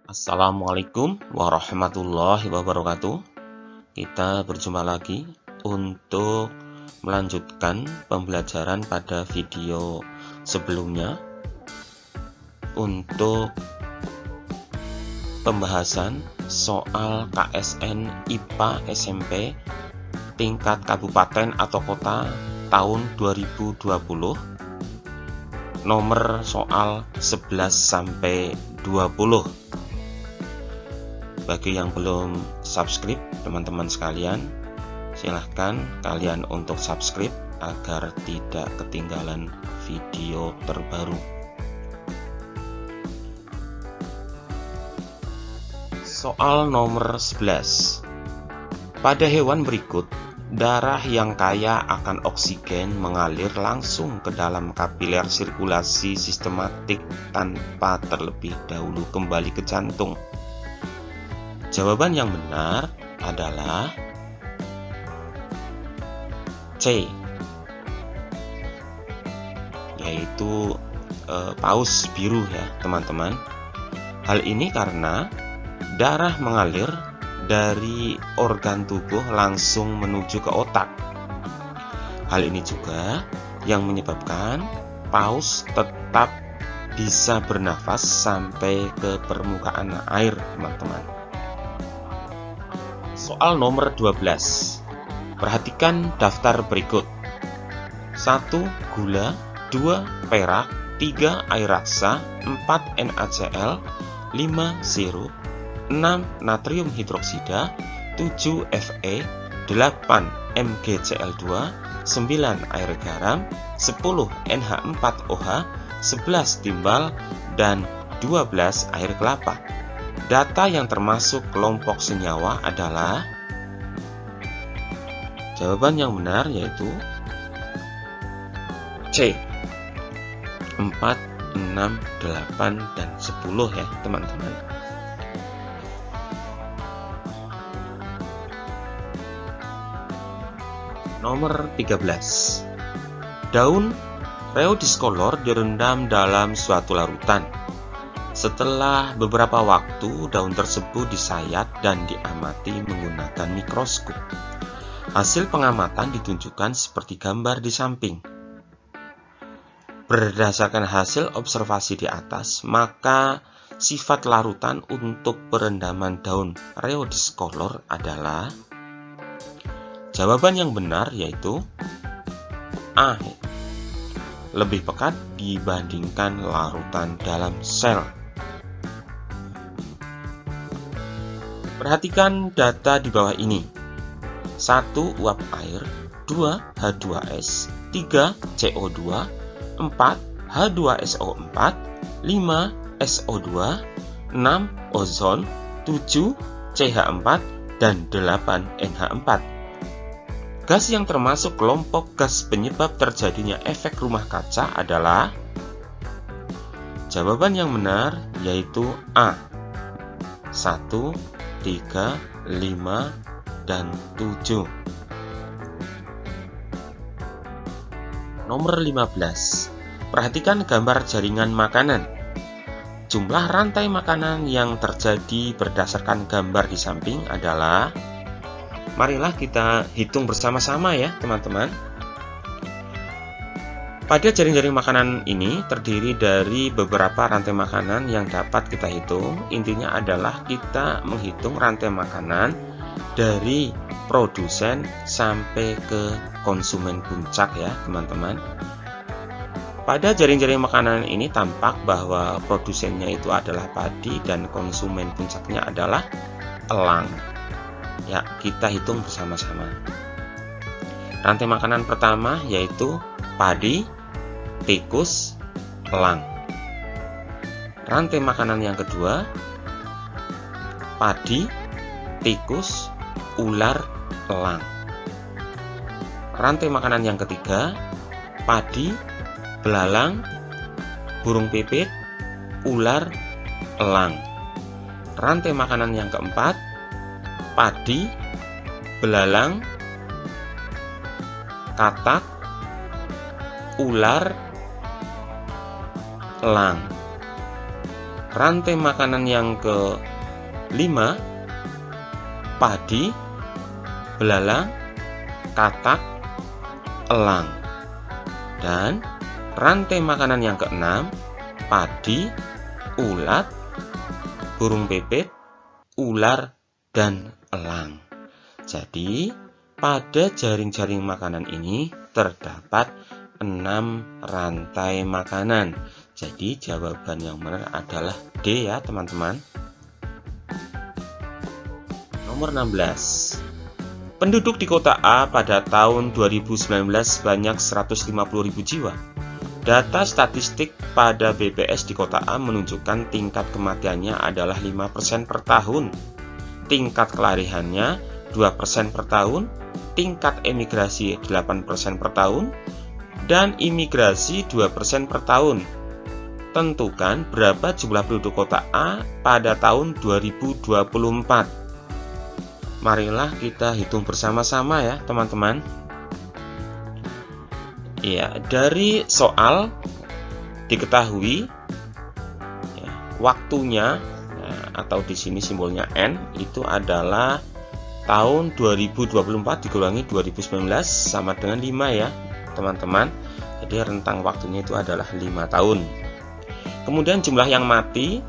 Assalamualaikum warahmatullahi wabarakatuh. Kita berjumpa lagi untuk melanjutkan pembelajaran pada video sebelumnya untuk pembahasan soal KSN IPA SMP tingkat kabupaten atau kota tahun 2020, nomor soal 11 sampai 20. Bagi yang belum subscribe, teman-teman sekalian, silahkan kalian untuk subscribe agar tidak ketinggalan video terbaru. Soal nomor 11. Pada hewan berikut, darah yang kaya akan oksigen mengalir langsung ke dalam kapiler sirkulasi sistematik tanpa terlebih dahulu kembali ke jantung. Jawaban yang benar adalah C, yaitu paus biru ya teman-teman. Hal ini karena darah mengalir dari organ tubuh langsung menuju ke otak. Hal ini juga yang menyebabkan paus tetap bisa bernafas sampai ke permukaan air, teman-teman. Soal nomor 12. Perhatikan daftar berikut. 1 gula, 2 perak, 3 air raksa, 4 NaCl, 5 sirup, 6 natrium hidroksida, 7 Fe, 8 MgCl2, 9 air garam, 10 NH4OH, 11 timbal, dan 12 air kelapa. Data yang termasuk kelompok senyawa adalah jawaban yang benar yaitu C, 4, 6, 8, dan 10 ya teman-teman. Nomor 13. Daun Rheodiscolor direndam dalam suatu larutan. Setelah beberapa waktu, daun tersebut disayat dan diamati menggunakan mikroskop. Hasil pengamatan ditunjukkan seperti gambar di samping. Berdasarkan hasil observasi di atas, maka sifat larutan untuk perendaman daun Rheodiscolor adalah jawaban yang benar yaitu A, lebih pekat dibandingkan larutan dalam sel. Perhatikan data di bawah ini. 1 uap air, 2 H2S, 3 CO2, 4 H2SO4, 5 SO2, 6 ozon, 7 CH4, dan 8 NH4. Gas yang termasuk kelompok gas penyebab terjadinya efek rumah kaca adalah jawaban yang benar yaitu A, 1, 3, 5, dan 7. Nomor 15. Perhatikan gambar jaringan makanan. Jumlah rantai makanan yang terjadi berdasarkan gambar di samping adalah, marilah kita hitung bersama-sama ya teman-teman. Pada jaring-jaring makanan ini terdiri dari beberapa rantai makanan yang dapat kita hitung. Intinya adalah kita menghitung rantai makanan dari produsen sampai ke konsumen puncak ya teman-teman. Pada jaring-jaring makanan ini tampak bahwa produsennya itu adalah padi dan konsumen puncaknya adalah elang. Ya, kita hitung bersama-sama. Rantai makanan pertama yaitu padi, tikus, elang. Rantai makanan yang kedua, padi, tikus, ular, elang. Rantai makanan yang ketiga, padi, belalang, burung pipit, ular, elang. Rantai makanan yang keempat, padi, belalang, katak, ular, elang. rantai makanan yang kelima, padi, belalang, katak, elang. Dan rantai makanan yang keenam, padi, ulat, burung pipit, ular, dan elang. Jadi, pada jaring-jaring makanan ini terdapat 6 rantai makanan. Jadi jawaban yang benar adalah D ya teman-teman. Nomor 16. Penduduk di kota A pada tahun 2019 sebanyak 150.000 jiwa. Data statistik pada BPS di kota A menunjukkan tingkat kematiannya adalah 5% per tahun. Tingkat kelarihannya 2% per tahun, tingkat emigrasi 8% per tahun, dan imigrasi 2% per tahun. Tentukan berapa jumlah penduduk kota A pada tahun 2024. Marilah kita hitung bersama-sama ya teman-teman. Ya, dari soal diketahui ya, waktunya ya, atau di sini simbolnya N itu adalah tahun 2024 dikurangi 2019 sama dengan 5 ya teman-teman. Jadi rentang waktunya itu adalah 5 tahun. Kemudian jumlah yang mati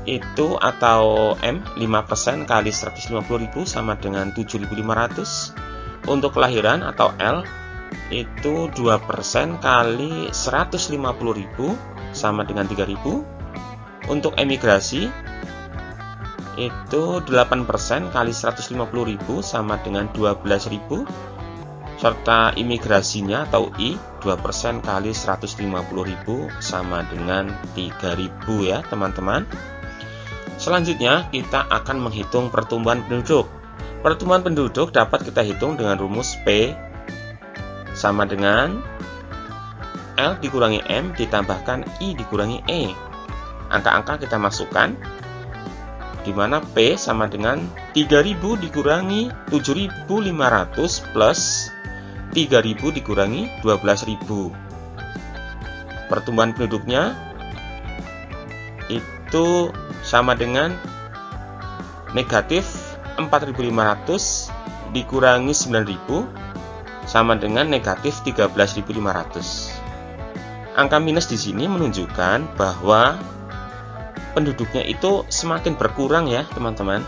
itu atau M 5% kali 150.000 sama dengan 7.500. Untuk kelahiran atau L itu 2% kali 150.000 sama dengan 3.000. Untuk emigrasi itu 8% kali 150.000 sama dengan 12.000. Serta imigrasinya atau I 2% kali 150.000 sama dengan 3.000 ya teman-teman. Selanjutnya kita akan menghitung pertumbuhan penduduk. Pertumbuhan penduduk dapat kita hitung dengan rumus P sama dengan L dikurangi M ditambahkan I dikurangi E. Angka-angka kita masukkan, di mana P sama dengan 3.000 dikurangi 7.500 plus 3.000 dikurangi 12.000. Pertumbuhan penduduknya itu sama dengan negatif 4.500 dikurangi 9.000 sama dengan negatif 13.500. Angka minus di sini menunjukkan bahwa penduduknya itu semakin berkurang ya teman-teman.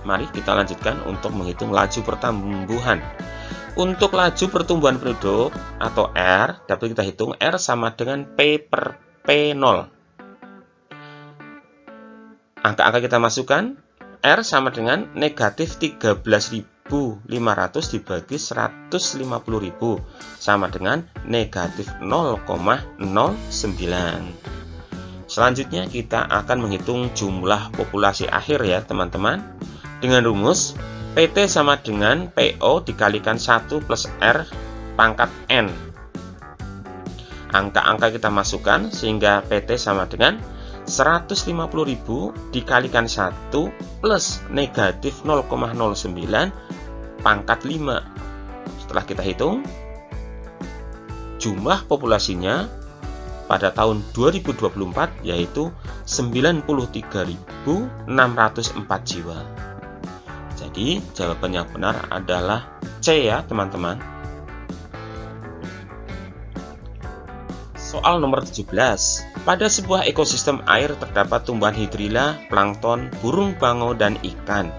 Mari kita lanjutkan untuk menghitung laju pertumbuhan. Untuk laju pertumbuhan penduduk atau R dapat kita hitung R sama dengan P per P0. Angka-angka kita masukkan, R sama dengan negatif 13.500 dibagi 150.000 sama dengan negatif 0,09. Selanjutnya kita akan menghitung jumlah populasi akhir ya teman-teman. Dengan rumus PT sama dengan PO dikalikan 1 plus R pangkat N. Angka-angka kita masukkan sehingga PT sama dengan 150.000 dikalikan 1 plus negatif 0,09 pangkat 5. Setelah kita hitung, jumlah populasinya pada tahun 2024 yaitu 93.604 jiwa. Jadi jawaban yang benar adalah C ya teman-teman. Soal nomor 17. Pada sebuah ekosistem air terdapat tumbuhan hidrilla, plankton, burung bangau, dan ikan.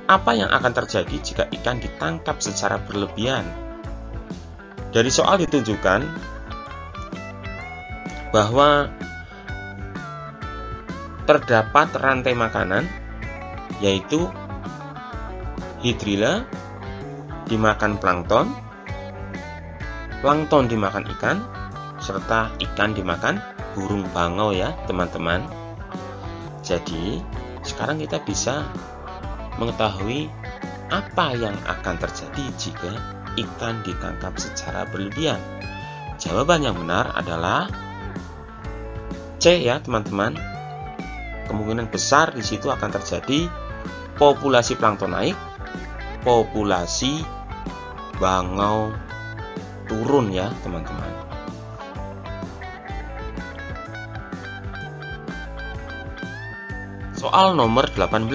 Apa yang akan terjadi jika ikan ditangkap secara berlebihan? Dari soal ditunjukkan bahwa terdapat rantai makanan yaitu hidrilla dimakan plankton, plankton dimakan ikan, serta ikan dimakan burung bangau ya teman-teman. Jadi sekarang kita bisa mengetahui apa yang akan terjadi jika ikan ditangkap secara berlebihan. Jawaban yang benar adalah C ya teman-teman. Kemungkinan besar di situ akan terjadi populasi plankton naik, populasi bangau turun ya teman-teman. Soal nomor 18.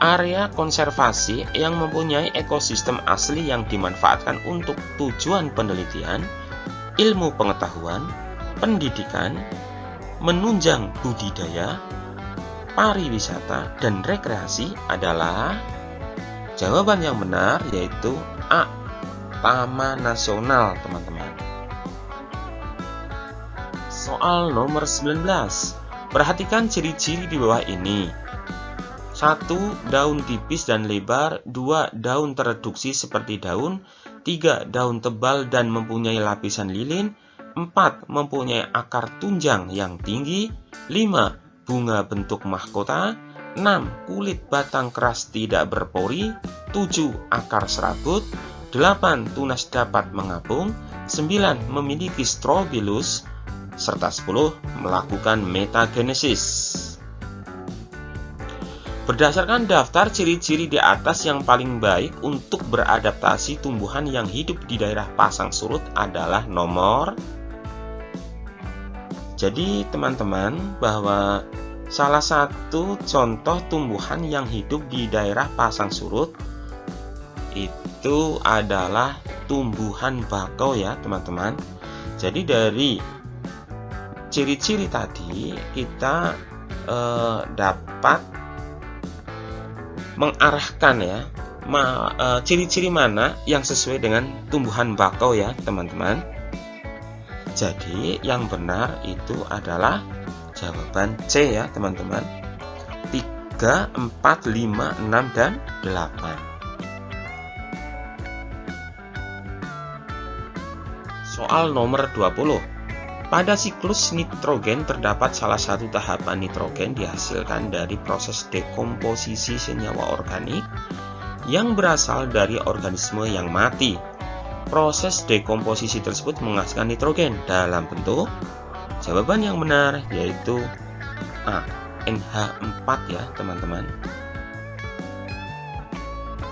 Area konservasi yang mempunyai ekosistem asli yang dimanfaatkan untuk tujuan penelitian, ilmu pengetahuan, pendidikan, menunjang budidaya, pariwisata, dan rekreasi adalah jawaban yang benar, yaitu A. Taman Nasional, teman-teman. Soal nomor 19. Perhatikan ciri-ciri di bawah ini. 1. Daun tipis dan lebar. 2. Daun tereduksi seperti daun. 3. Daun tebal dan mempunyai lapisan lilin. 4. Mempunyai akar tunjang yang tinggi. 5. Bunga bentuk mahkota. 6. Kulit batang keras tidak berpori. 7. Akar serabut. 8. Tunas dapat mengapung. 9. Memiliki strobilus. Serta 10. Melakukan metagenesis. Berdasarkan daftar ciri-ciri di atas, yang paling baik untuk beradaptasi tumbuhan yang hidup di daerah pasang surut adalah nomor. Jadi teman-teman, bahwa salah satu contoh tumbuhan yang hidup di daerah pasang surut itu adalah tumbuhan bakau ya teman-teman. Jadi dari ciri-ciri tadi kita dapat mengarahkan ya ciri-ciri mana yang sesuai dengan tumbuhan bakau ya teman-teman. Jadi yang benar itu adalah jawaban C ya teman-teman. 3, 4, 5, 6, dan 8. Soal nomor 20. Pada siklus nitrogen terdapat salah satu tahapan nitrogen dihasilkan dari proses dekomposisi senyawa organik yang berasal dari organisme yang mati. Proses dekomposisi tersebut menghasilkan nitrogen dalam bentuk. Jawaban yang benar yaitu A. NH4 ya teman-teman.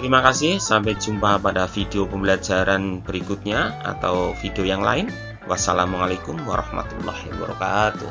Terima kasih, sampai jumpa pada video pembelajaran berikutnya atau video yang lain. Wassalamualaikum warahmatullahi wabarakatuh.